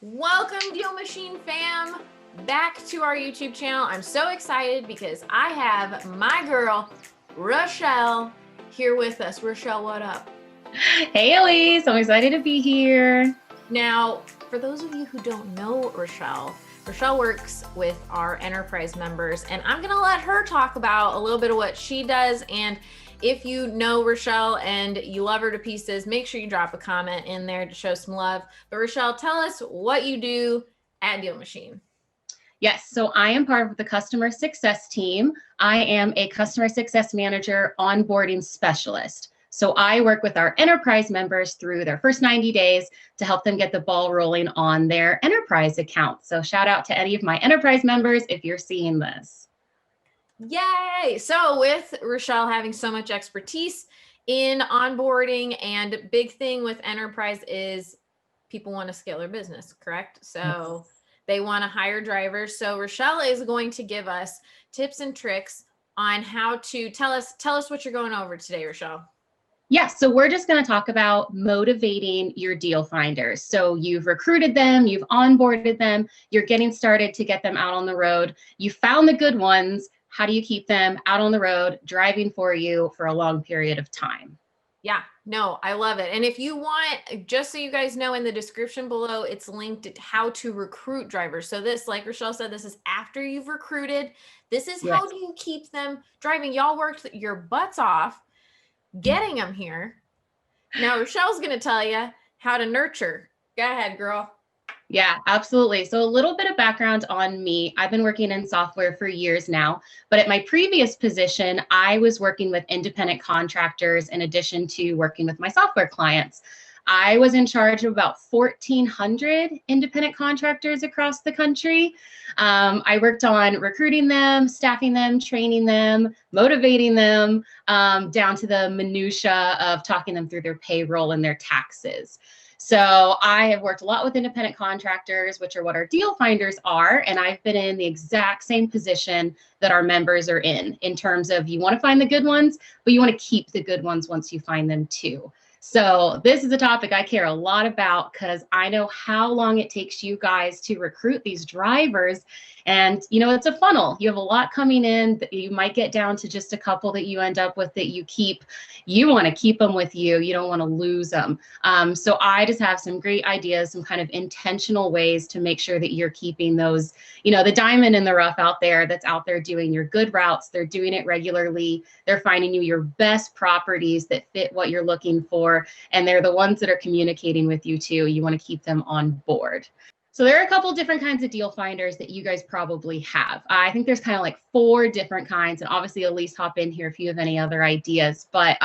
Welcome, DealMachine fam, back to our YouTube channel. I'm so excited because I have my girl, Rachelle, here with us. Rachelle, what up? Hey, Elise. I'm excited to be here. Now, for those of you who don't know Rachelle works with our enterprise members, and I'm going to let her talk about a little bit of what she does. And if you know Rachelle and you love her to pieces, make sure you drop a comment in there to show some love. But Rachelle, tell us what you do at DealMachine. Yes, so I am part of the customer success team. I am a customer success manager onboarding specialist. So I work with our enterprise members through their first 90 days to help them get the ball rolling on their enterprise account. So shout out to any of my enterprise members if you're seeing this. Yay! So with Rachelle having so much expertise in onboarding, and big thing with enterprise is people want to scale their business, correct? So they want to hire drivers. So Rachelle is going to give us tips and tricks on how to tell us what you're going over today, Rachelle. Yes, so we're just going to talk about motivating your deal finders. So you've recruited them, you've onboarded them, you're getting started to get them out on the road. You found the good ones. How do you keep them out on the road, driving for you for a long period of time? Yeah, no, I love it. And if you want, just so you guys know, in the description below, it's linked to how to recruit drivers. So this, like Rachelle said, this is after you've recruited. This is how do you keep them driving. Y'all worked your butts off getting them here. Now Rachelle's going to tell you how to nurture. Go ahead, girl. Yeah, absolutely. So a little bit of background on me. I've been working in software for years now, but at my previous position, I was working with independent contractors in addition to working with my software clients. I was in charge of about 1,400 independent contractors across the country. I worked on recruiting them, staffing them, training them, motivating them, down to the minutia of talking them through their payroll and their taxes. So I have worked a lot with independent contractors, which are what our deal finders are. And I've been in the exact same position that our members are in terms of you want to find the good ones, but you want to keep the good ones once you find them too. So this is a topic I care a lot about because I know how long it takes you guys to recruit these drivers. And, you know, it's a funnel. You have a lot coming in that you might get down to just a couple that you end up with that you keep. You want to keep them with you. You don't want to lose them. So I just have some great ideas, some kind of intentional ways to make sure that you're keeping those, you know, the diamond in the rough out there that's out there doing your good routes. They're doing it regularly. They're finding you your best properties that fit what you're looking for. And they're the ones that are communicating with you too. You want to keep them on board. So there are a couple different kinds of deal finders that you guys probably have. I think there's kind of like 4 different kinds, and obviously Elise, hop in here if you have any other ideas. But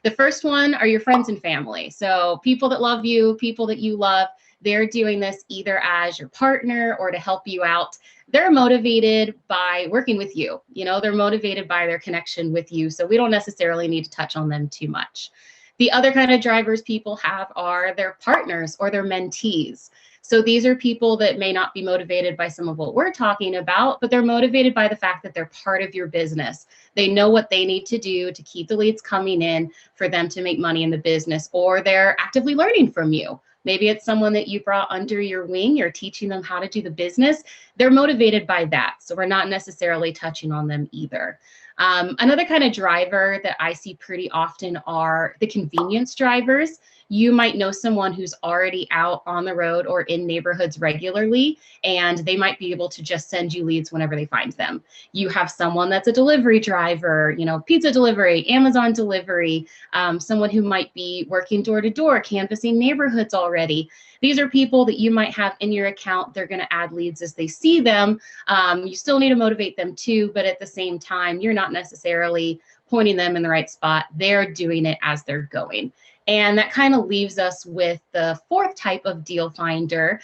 the first one are your friends and family. So people that love you, people that you love, they're doing this either as your partner or to help you out. They're motivated by working with you. You know, they're motivated by their connection with you. So we don't necessarily need to touch on them too much. The other kind of drivers people have are their partners or their mentees. So these are people that may not be motivated by some of what we're talking about, but they're motivated by the fact that they're part of your business. They know what they need to do to keep the leads coming in for them to make money in the business, or they're actively learning from you. Maybe it's someone that you brought under your wing, you're teaching them how to do the business. They're motivated by that. So we're not necessarily touching on them either. Another kind of driver that I see pretty often are the convenience drivers. You might know someone who's already out on the road or in neighborhoods regularly, and they might be able to just send you leads whenever they find them. You have someone that's a delivery driver, you know, pizza delivery, Amazon delivery, someone who might be working door to door, canvassing neighborhoods already. These are people that you might have in your account. They're going to add leads as they see them. You still need to motivate them too, but at the same time, you're not necessarily pointing them in the right spot. They're doing it as they're going. And that kind of leaves us with the 4th type of deal finder,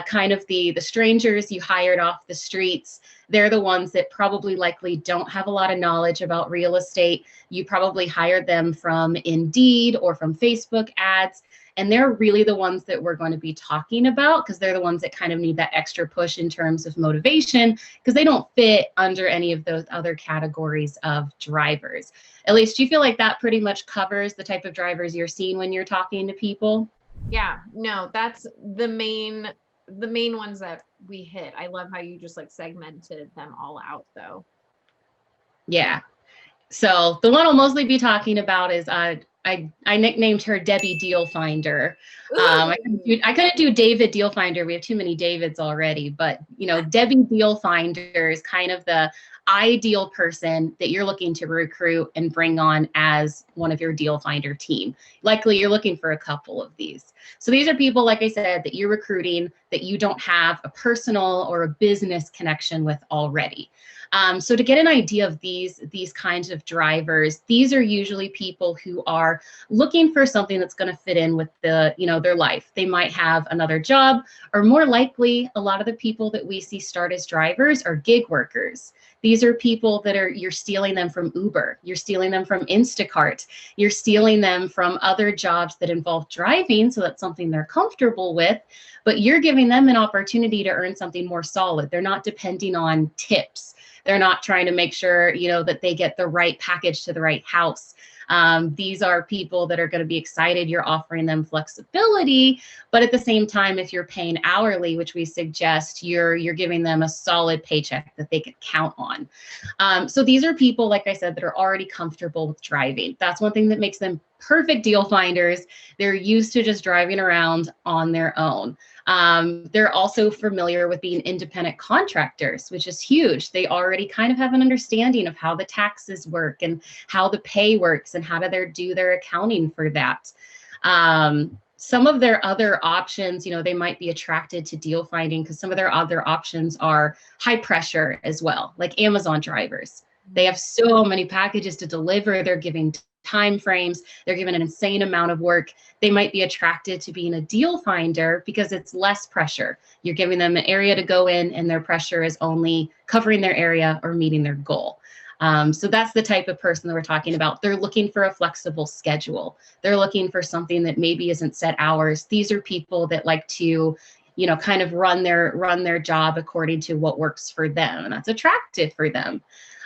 kind of the strangers you hired off the streets. They're the ones that probably likely don't have a lot of knowledge about real estate. You probably hired them from Indeed or from Facebook ads. And they're really the ones that we're going to be talking about because they're the ones that kind of need that extra push in terms of motivation because they don't fit under any of those other categories of drivers. At least, do you feel like that pretty much covers the type of drivers you're seeing when you're talking to people? Yeah, no, that's the main the main ones that we hit. I love how you just like segmented them all out though. Yeah. So the one I'll mostly be talking about is I nicknamed her Debbie DealFinder. I couldn't do David DealFinder. We have too many Davids already, but you know, Debbie DealFinder is kind of the ideal person that you're looking to recruit and bring on as one of your DealFinder team. Likely you're looking for a couple of these. So these are people, like I said, that you're recruiting that you don't have a personal or a business connection with already. So to get an idea of these kinds of drivers, these are usually people who are looking for something that's going to fit in with the, you know, their life. They might have another job, or more likely, a lot of the people that we see start as drivers are gig workers. These are people that you're stealing them from Uber, you're stealing them from Instacart, you're stealing them from other jobs that involve driving, so that's something they're comfortable with, but you're giving them an opportunity to earn something more solid. They're not depending on tips. They're not trying to make sure, you know, that they get the right package to the right house. These are people that are going to be excited. You're offering them flexibility, but at the same time, if you're paying hourly, which we suggest, you're giving them a solid paycheck that they could count on. So these are people, like I said, that are already comfortable with driving. That's one thing that makes them perfect deal finders. They're used to just driving around on their own. They're also familiar with being independent contractors, which is huge. They already kind of have an understanding of how the taxes work and how the pay works and how to do their accounting for that. Some of their other options, you know, they might be attracted to deal finding because some of their other options are high pressure as well, like Amazon drivers. They have so many packages to deliver. They're giving time frames. They're given an insane amount of work. They might be attracted to being a deal finder because it's less pressure. You're giving them an area to go in and their pressure is only covering their area or meeting their goal. So that's the type of person that we're talking about. They're looking for a flexible schedule. They're looking for something that maybe isn't set hours. These are people that like to, you know, kind of run their job according to what works for them, and that's attractive for them.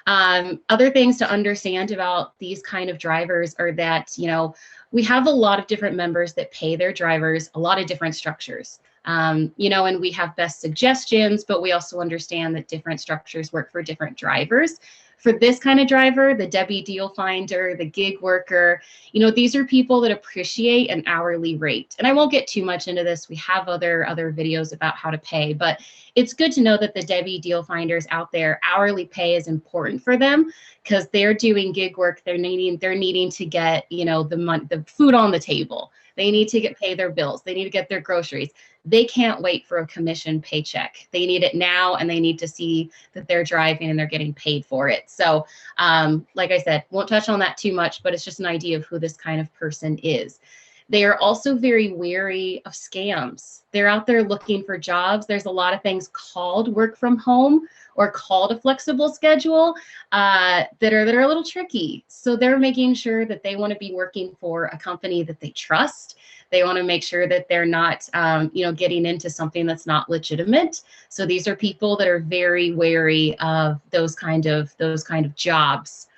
Other things to understand about these kind of drivers are that, you know, we have a lot of different members that pay their drivers a lot of different structures. You know, and we have best suggestions, but we also understand that different structures work for different drivers. For this kind of driver, the Debbie deal finder, the gig worker, you know, these are people that appreciate an hourly rate. And I won't get too much into this. We have other videos about how to pay, but it's good to know that the Debbie deal finders out there, hourly pay is important for them because they're doing gig work. They're needing to get, you know, the food on the table. They need to pay their bills. They need to get their groceries. They can't wait for a commission paycheck. They need it now, and they need to see that they're driving and they're getting paid for it. So like I said, won't touch on that too much, but it's just an idea of who this kind of person is. They are also very wary of scams. They're out there looking for jobs. There's a lot of things called work from home or called a flexible schedule that are a little tricky. So they're making sure that they want to be working for a company that they trust. They want to make sure that they're not, you know, getting into something that's not legitimate. So these are people that are very wary of those kind of jobs.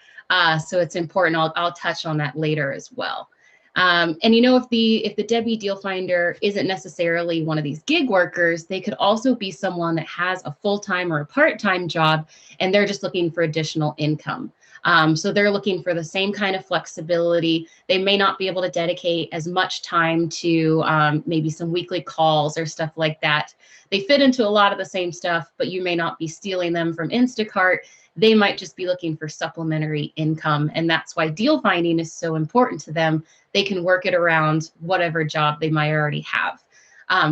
So it's important. I'll touch on that later as well. And you know, if the Debbie deal finder isn't necessarily one of these gig workers, they could also be someone that has a full-time or a part-time job, and they're just looking for additional income. So they're looking for the same kind of flexibility. They may not be able to dedicate as much time to maybe some weekly calls or stuff like that. They fit into a lot of the same stuff, but you may not be stealing them from Instacart. They might just be looking for supplementary income. And that's why deal finding is so important to them. They can work it around whatever job they might already have.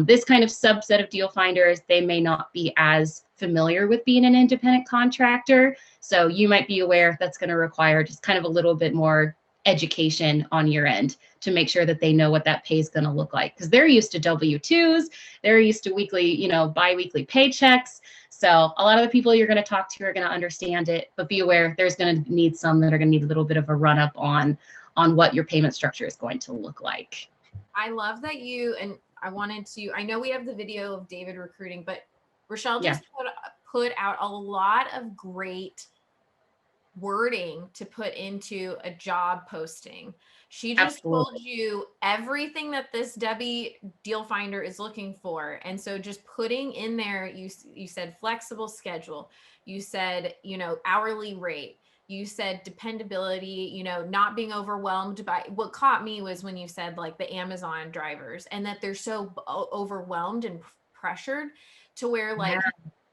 This kind of subset of deal finders, they may not be as familiar with being an independent contractor. So you might be aware that's going to require just kind of a little bit more education on your end to make sure that they know what that pay is going to look like, because they're used to W-2s, they're used to weekly, you know, bi-weekly paychecks. So a lot of the people you're going to talk to are going to understand it, but be aware there's going to need some that are going to need a little bit of a run up on what your payment structure is going to look like. I love that I know we have the video of David recruiting, but Rachelle just put out a lot of great wording to put into a job posting. She just told Absolutely. you everything that this Debbie Deal Finder is looking for. And so just putting in there, you said flexible schedule, you said, hourly rate, you said dependability, not being overwhelmed by, what caught me was when you said like the Amazon drivers, and that they're so overwhelmed and pressured to where like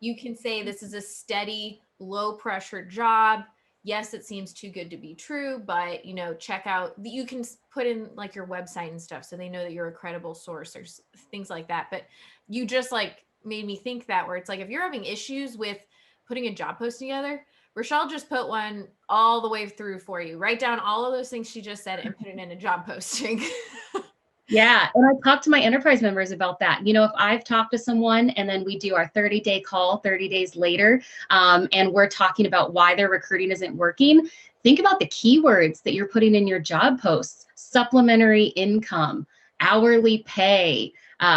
you can say this is a steady, low pressure job. Yes, it seems too good to be true, but check out, you can put in like your website and stuff so they know that you're a credible source or things like that. But you just like made me think that, where it's like, if you're having issues with putting a job post together, Rachelle just put one all the way through for you. Write down all of those things she just said and put it in a job posting. Yeah. And I talk to my enterprise members about that. If I've talked to someone and then we do our 30-day call 30 days later, and we're talking about why their recruiting isn't working, think about the keywords that you're putting in your job posts: supplementary income, hourly pay,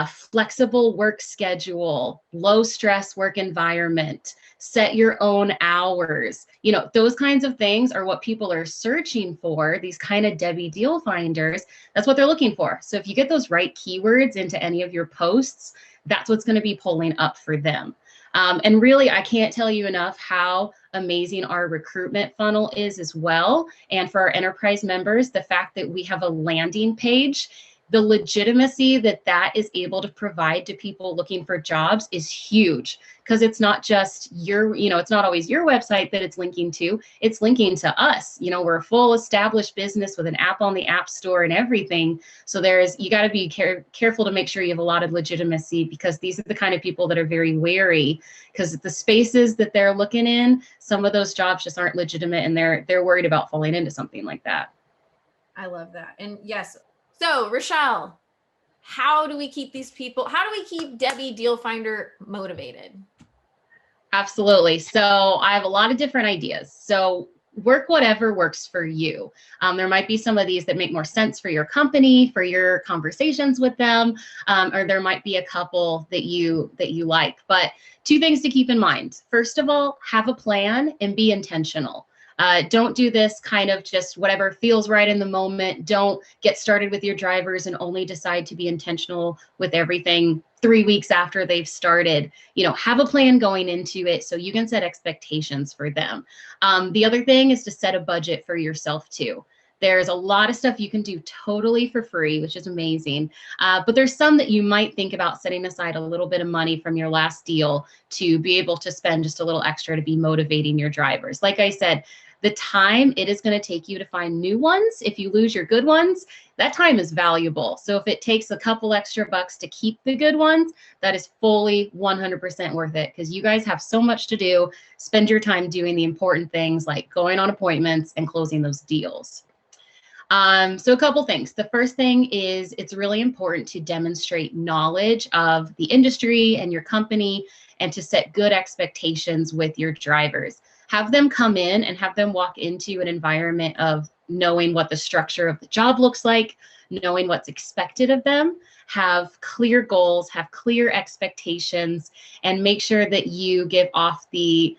flexible work schedule, low stress work environment, set your own hours. Those kinds of things are what people are searching for, these kind of Debbie Deal Finders. That's what they're looking for. So if you get those right keywords into any of your posts, that's what's going to be pulling up for them. And really, I can't tell you enough how amazing our recruitment funnel is as well. And for our enterprise members, the fact that we have a landing page, the legitimacy that is able to provide to people looking for jobs is huge, because it's not just it's not always your website that it's linking to, it's linking to us. We're a full established business with an app on the App Store and everything. So you got to be careful to make sure you have a lot of legitimacy, because these are the kind of people that are very wary, because the spaces that they're looking in, some of those jobs just aren't legitimate, and they're worried about falling into something like that. I love that. And yes. So Rachelle, how do we keep Debbie Deal Finder motivated? Absolutely. So I have a lot of different ideas. So work whatever works for you. There might be some of these that make more sense for your company, for your conversations with them, or there might be a couple that you like. But 2 things to keep in mind. First of all, have a plan and be intentional. Don't do this kind of just whatever feels right in the moment. Don't get started with your drivers and only decide to be intentional with everything 3 weeks after they've started. Have a plan going into it so you can set expectations for them. The other thing is to set a budget for yourself too. There's a lot of stuff you can do totally for free, which is amazing. But there's some that you might think about setting aside a little bit of money from your last deal to be able to spend just a little extra to be motivating your drivers. Like I said, the time it is going to take you to find new ones, if you lose your good ones, that time is valuable. So if it takes a couple extra bucks to keep the good ones, that is fully 100% worth it, because you guys have so much to do. Spend your time doing the important things like going on appointments and closing those deals. So a couple things. The first thing is it's really important to demonstrate knowledge of the industry and your company, and to set good expectations with your drivers. Have them come in and have them walk into an environment of knowing what the structure of the job looks like, knowing what's expected of them, have clear goals, have clear expectations, and make sure that you give off the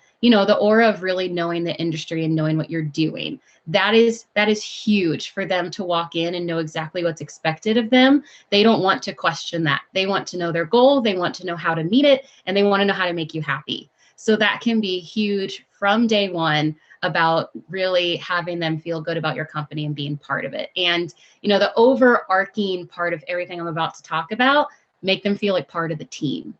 aura of really knowing the industry and knowing what you're doing. That is huge for them to walk in and know exactly what's expected of them. They don't want to question that. They want to know their goal, they want to know how to meet it, and they want to know how to make you happy. So that can be huge from day one, about really having them feel good about your company and being part of it. And, the overarching part of everything I'm about to talk about, make them feel like part of the team.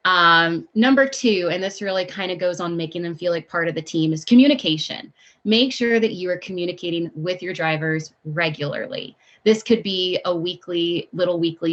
Number 2, and this really kind of goes on making them feel like part of the team, is communication. Make sure that you are communicating with your drivers regularly. This could be a weekly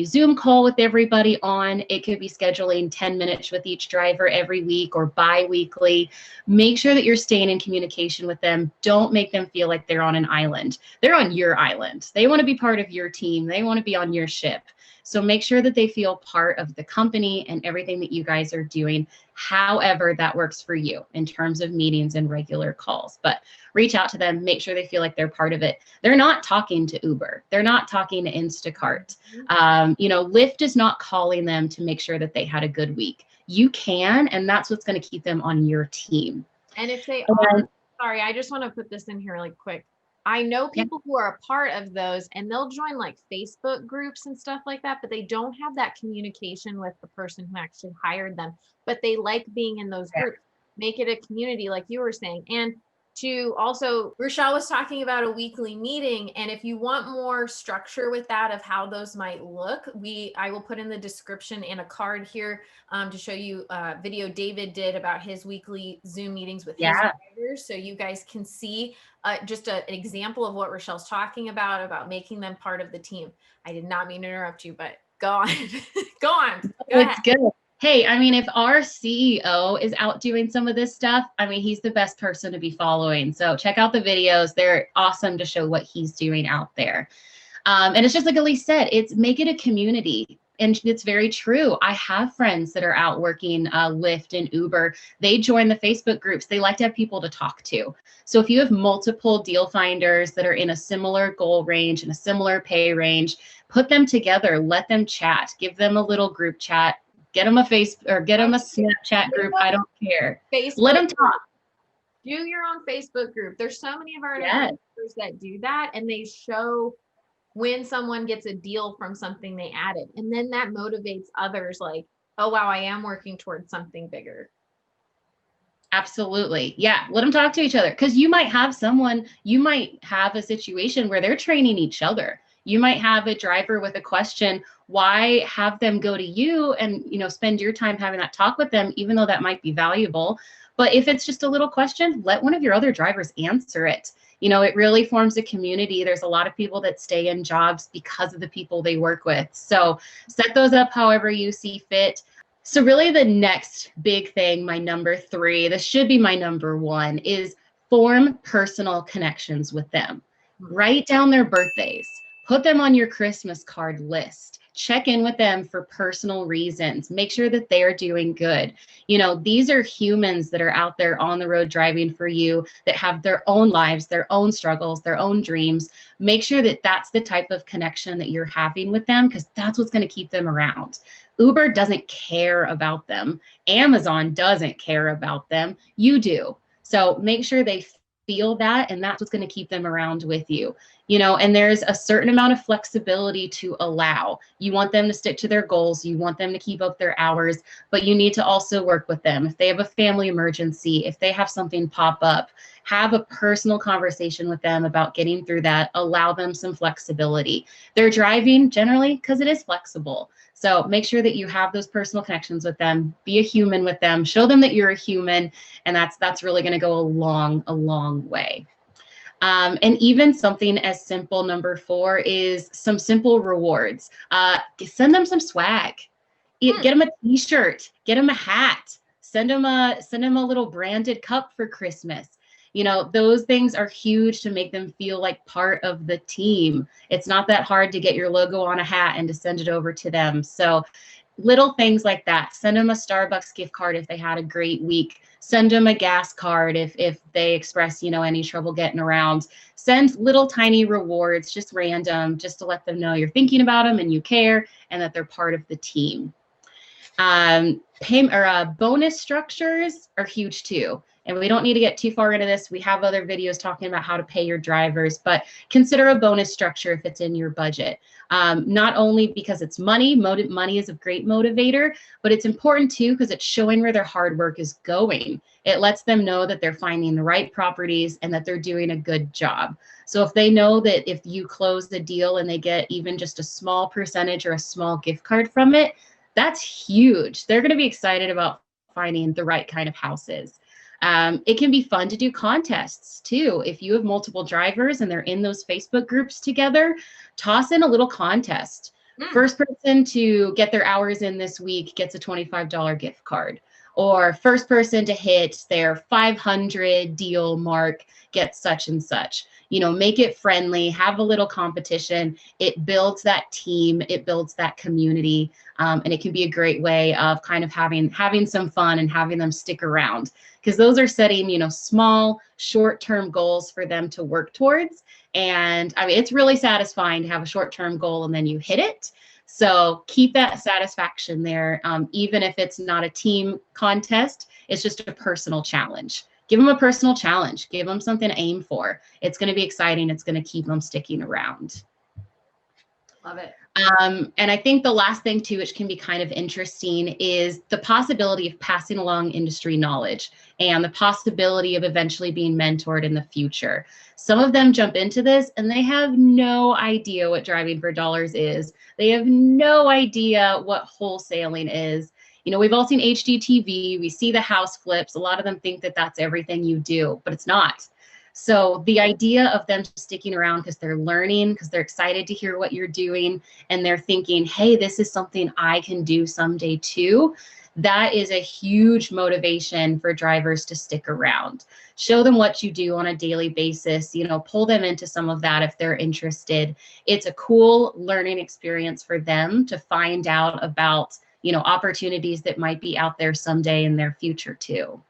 Zoom call with everybody on. It could be scheduling 10 minutes with each driver every week or bi-weekly. Make sure that you're staying in communication with them. Don't make them feel like they're on an island. They're on your island. They want to be part of your team. They want to be on your ship. So make sure that they feel part of the company and everything that you guys are doing, however that works for you in terms of meetings and regular calls. But reach out to them, make sure they feel like they're part of it. They're not talking to Uber. They're not talking to Instacart. Lyft is not calling them to make sure that they had a good week. You can, and that's what's going to keep them on your team. And if they are sorry, I just want to put this in here really quick. I know people who are a part of those and they'll join like Facebook groups and stuff like that, but they don't have that communication with the person who actually hired them, but they like being in those groups. Make it a community like you were saying. And to also, Rachelle was talking about a weekly meeting. And if you want more structure with that of how those might look, I will put in the description and a card here to show you a video David did about his weekly Zoom meetings with his drivers. So you guys can see just an example of what Rachelle's talking about making them part of the team. I did not mean to interrupt you, but go on. Go on. Go ahead. It's good. Hey, I mean, if our CEO is out doing some of this stuff, I mean, he's the best person to be following. So check out the videos. They're awesome to show what he's doing out there. And it's just like Elise said, make it a community. And it's very true. I have friends that are out working Lyft and Uber. They join the Facebook groups. They like to have people to talk to. So if you have multiple deal finders that are in a similar goal range and a similar pay range, put them together, let them chat, give them a little group chat. Get them a Snapchat group. I don't care. Let them talk. Do your own Facebook group. There's so many of our members that do that, and they show when someone gets a deal from something they added, and then that motivates others. Like, oh wow, I am working towards something bigger. Absolutely, yeah. Let them talk to each other, because you might have a situation where they're training each other. You might have a driver with a question. Why have them go to you and, spend your time having that talk with them, even though that might be valuable. But if it's just a little question, let one of your other drivers answer it. It really forms a community. There's a lot of people that stay in jobs because of the people they work with. So set those up however you see fit. So really the next big thing, my number 3, this should be my number 1, is form personal connections with them. Write down their birthdays. Put them on your Christmas card list. Check in with them for personal reasons. Make sure that they are doing good. These are humans that are out there on the road driving for you, that have their own lives, their own struggles, their own dreams. Make sure that that's the type of connection that you're having with them, because that's what's going to keep them around. Uber doesn't care about them. Amazon doesn't care about them. You do. So make sure they feel that, and that's what's going to keep them around with you. And there's a certain amount of flexibility to allow. You want them to stick to their goals. You want them to keep up their hours, but you need to also work with them. If they have a family emergency, if they have something pop up, have a personal conversation with them about getting through that. Allow them some flexibility. They're driving generally because it is flexible. So make sure that you have those personal connections with them. Be a human with them. Show them that you're a human, and that's really going to go a long way. And even something as simple, number 4, is some simple rewards. Send them some swag. Get them a t-shirt, get them a hat, send them a little branded cup for Christmas. Those things are huge to make them feel like part of the team. It's not that hard to get your logo on a hat and to send it over to them. So little things like that. Send them a Starbucks gift card if they had a great week. Send them a gas card if they express, any trouble getting around. Send little tiny rewards, just random, just to let them know you're thinking about them and you care, and that they're part of the team. Bonus structures are huge too. And we don't need to get too far into this. We have other videos talking about how to pay your drivers, but consider a bonus structure if it's in your budget. Not only because it's money is a great motivator, but it's important too because it's showing where their hard work is going. It lets them know that they're finding the right properties and that they're doing a good job. So if they know that if you close the deal and they get even just a small percentage or a small gift card from it, that's huge. They're going to be excited about finding the right kind of houses. It can be fun to do contests too. If you have multiple drivers and they're in those Facebook groups together, toss in a little contest. First person to get their hours in this week gets a $25 gift card. Or first person to hit their 500 deal mark gets such and such. Make it friendly, have a little competition. It builds that team, it builds that community, and it can be a great way of kind of having some fun and having them stick around, because those are setting, small, short-term goals for them to work towards. And I mean, it's really satisfying to have a short-term goal and then you hit it. So keep that satisfaction there, even if it's not a team contest, it's just a personal challenge. give them a personal challenge, give them something to aim for. It's going to be exciting. It's going to keep them sticking around. Love it. And I think the last thing too, which can be kind of interesting, is the possibility of passing along industry knowledge and the possibility of eventually being mentored in the future. Some of them jump into this and they have no idea what driving for dollars is. They have no idea what wholesaling is. You know, we've all seen HGTV, we see the house flips. A lot of them think that that's everything you do, but it's not. So the idea of them sticking around because they're learning, because they're excited to hear what you're doing, and they're thinking, hey, this is something I can do someday too, that is a huge motivation for drivers to stick around. Show them what you do on a daily basis, you know, pull them into some of that if they're interested. It's a cool learning experience for them to find out about, you know, opportunities that might be out there someday in their future too.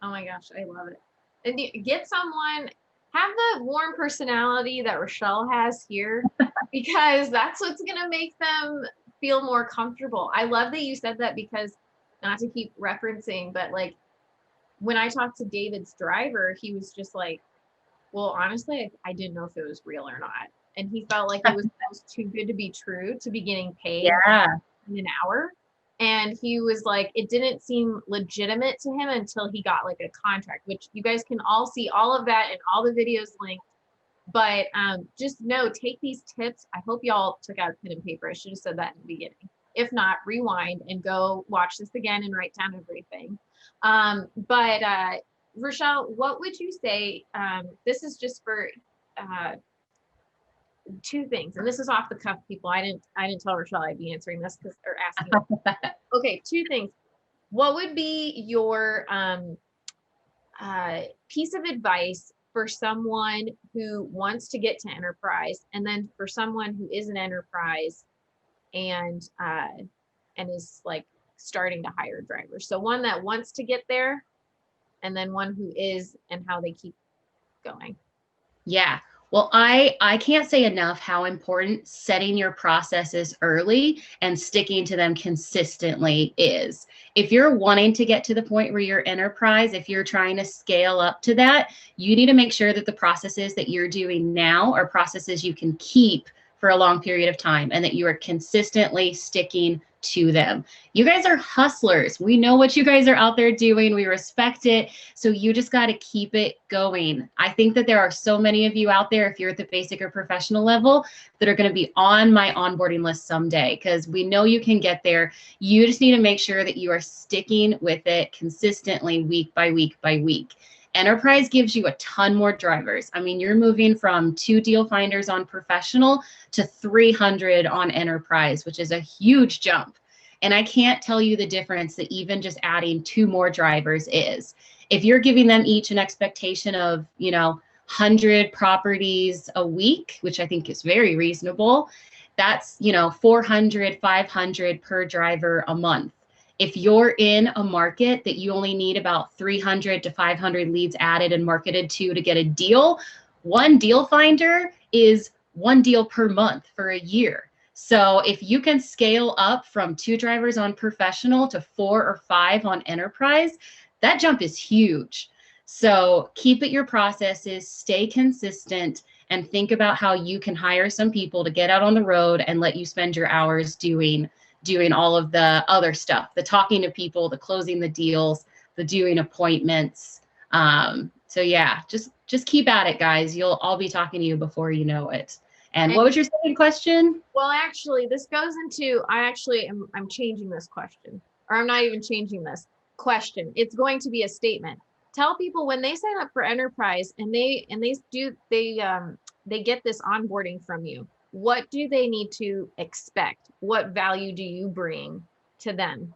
Oh my gosh, I love it. And get someone, have the warm personality that Rachelle has here, because that's what's going to make them feel more comfortable. I love that you said that, because not to keep referencing, but like when I talked to David's driver, he was just like, well, honestly, I didn't know if it was real or not. And he felt like it was too good to be true to be getting paid in an hour. And he was like, it didn't seem legitimate to him until he got like a contract, which you guys can all see all of that and all the videos linked. But just know, take these tips. I hope y'all took out pen and paper. I should have said that in the beginning. If not, rewind and go watch this again and write down everything. But Rachelle, what would you say? This is just for two things, and this is off the cuff, people. I didn't tell Rachelle I'd be answering this or asking. Okay, two things. What would be your piece of advice for someone who wants to get to enterprise, and then for someone who is an enterprise and is like starting to hire drivers? So one that wants to get there, and then one who is, and how they keep going. Yeah. Well, I can't say enough how important setting your processes early and sticking to them consistently is. If you're wanting to get to the point where you're enterprise, if you're trying to scale up to that, you need to make sure that the processes that you're doing now are processes you can keep for a long period of time, and that you are consistently sticking to them. You guys are hustlers. We know what you guys are out there doing. We respect it. So you just got to keep it going. I think that there are so many of you out there, if you're at the basic or professional level, that are going to be on my onboarding list someday, because we know you can get there. You just need to make sure that you are sticking with it consistently, week by week by week. Enterprise gives you a ton more drivers. I mean, you're moving from 2 DealFinders on professional to 300 on enterprise, which is a huge jump. And I can't tell you the difference that even just adding 2 more drivers is. If you're giving them each an expectation of, 100 properties a week, which I think is very reasonable, that's, 400, 500 per driver a month. If you're in a market that you only need about 300 to 500 leads added and marketed to get a deal, one DealFinder is 1 deal per month for a year. So if you can scale up from 2 drivers on professional to 4 or 5 on enterprise, that jump is huge. So keep it your processes, stay consistent, and think about how you can hire some people to get out on the road and let you spend your hours doing all of the other stuff, the talking to people, the closing the deals, the doing appointments. So yeah, just keep at it, guys. I'll be talking to you before you know it. And what was your second question? Well, actually, this goes into, I'm changing this question, or I'm not even changing this question. It's going to be a statement. Tell people when they sign up for enterprise and they get this onboarding from you, what do they need to expect? What value do you bring to them?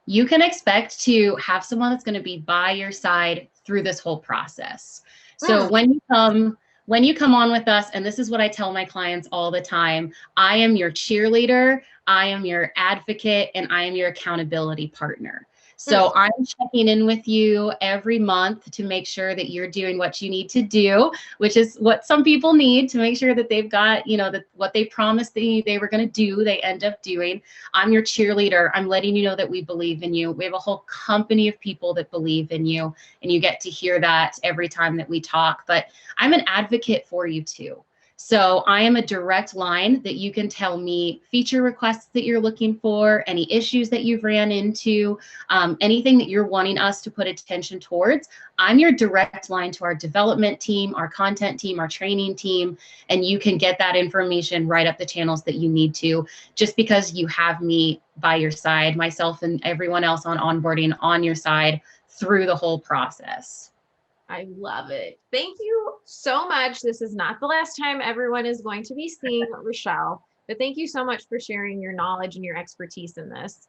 You can expect to have someone that's going to be by your side through this whole process. So when you come on with us, and this is what I tell my clients all the time, I am your cheerleader, I am your advocate, and I am your accountability partner. So I'm checking in with you every month to make sure that you're doing what you need to do, which is what some people need to make sure that they've got, what they promised they were going to do, they end up doing. I'm your cheerleader. I'm letting you know that we believe in you. We have a whole company of people that believe in you, and you get to hear that every time that we talk. But I'm an advocate for you too. So I am a direct line that you can tell me feature requests that you're looking for, any issues that you've ran into, anything that you're wanting us to put attention towards. I'm your direct line to our development team, our content team, our training team, and you can get that information right up the channels that you need to, just because you have me by your side, myself and everyone else on onboarding on your side through the whole process. I love it. Thank you so much. This is not the last time everyone is going to be seeing Rachelle, but thank you so much for sharing your knowledge and your expertise in this.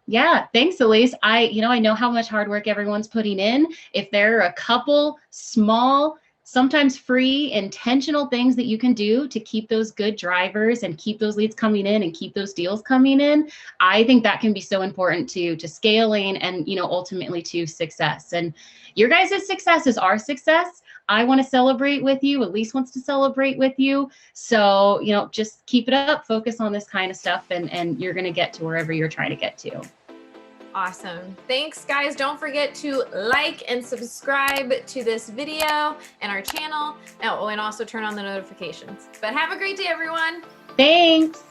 Yeah, thanks, Elise. I know how much hard work everyone's putting in. If there are a couple small, sometimes free, intentional things that you can do to keep those good drivers and keep those leads coming in and keep those deals coming in, I think that can be so important to scaling and, ultimately to success. And your guys' success is our success. I want to celebrate with you. Elise wants to celebrate with you. So, just keep it up, focus on this kind of stuff, and you're going to get to wherever you're trying to get to. Awesome. Thanks, guys. Don't forget to like and subscribe to this video and our channel. Oh, and also turn on the notifications. But have a great day, everyone. Thanks.